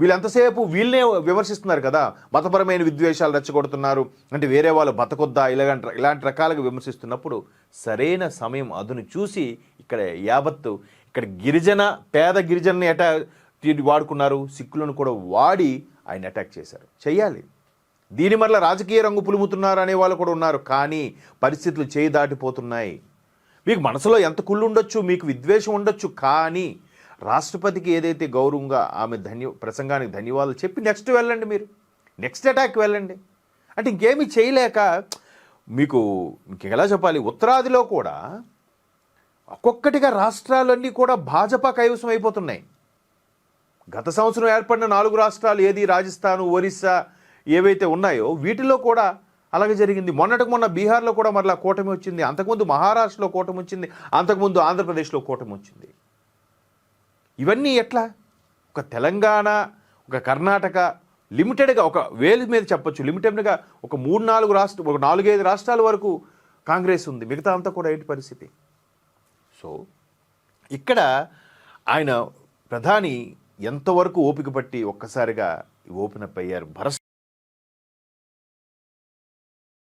వీళ్ళంతసేపు వీళ్ళనే విమర్శిస్తున్నారు కదా, మతపరమైన విద్వేషాలు రెచ్చగొడుతున్నారు, అంటే వేరే వాళ్ళు బతకొద్దా ఇలాంటి రకాలుగా విమర్శిస్తున్నప్పుడు సరైన సమయం అదును చూసి ఇక్కడ యావత్తు ఇక్కడ పేద గిరిజనని వాడుకున్నారు, సిక్కులను కూడా వాడి ఆయన అటాక్ చేశారు. చెయ్యాలి. దీని మరల రాజకీయ రంగు పులుముతున్నారు అనే వాళ్ళు కూడా ఉన్నారు. కానీ పరిస్థితులు చేయి దాటిపోతున్నాయి. మీకు మనసులో ఎంత కుళ్ళు ఉండొచ్చు, మీకు విద్వేషం ఉండొచ్చు, కానీ రాష్ట్రపతికి ఏదైతే గౌరవంగా ఆమె ప్రసంగానికి ధన్యవాదాలు చెప్పి నెక్స్ట్ వెళ్ళండి, మీరు నెక్స్ట్ అటాక్ వెళ్ళండి. అంటే ఇంకేమీ చేయలేక మీకు ఎలా చెప్పాలి, ఉత్తరాదిలో కూడా ఒక్కొక్కటిగా రాష్ట్రాలన్నీ కూడా భాజపా కైవసం అయిపోతున్నాయి. గత సంవత్సరం ఏర్పడిన 4 రాష్ట్రాలు ఏది రాజస్థాన్, ఒరిస్సా ఏవైతే ఉన్నాయో వీటిలో కూడా అలాగే జరిగింది. మొన్న బీహార్లో కూడా మరలా కూటమి వచ్చింది, అంతకుముందు మహారాష్ట్రలో కూటమి వచ్చింది, అంతకుముందు ఆంధ్రప్రదేశ్లో కూటమి వచ్చింది. ఇవన్నీ ఎట్లా? ఒక తెలంగాణ, ఒక కర్ణాటక లిమిటెడ్గా ఒక వేలు మీద చెప్పొచ్చు, లిమిటెడ్గా ఒక 4-5 రాష్ట్రాల వరకు కాంగ్రెస్ ఉంది, మిగతా అంతా కూడా ఏంటి పరిస్థితి? సో ఇక్కడ ఆయన ప్రధాని ఎంతవరకు ఓపిక పట్టి ఒక్కసారిగా ఓపెన్ అప్ అయ్యారు.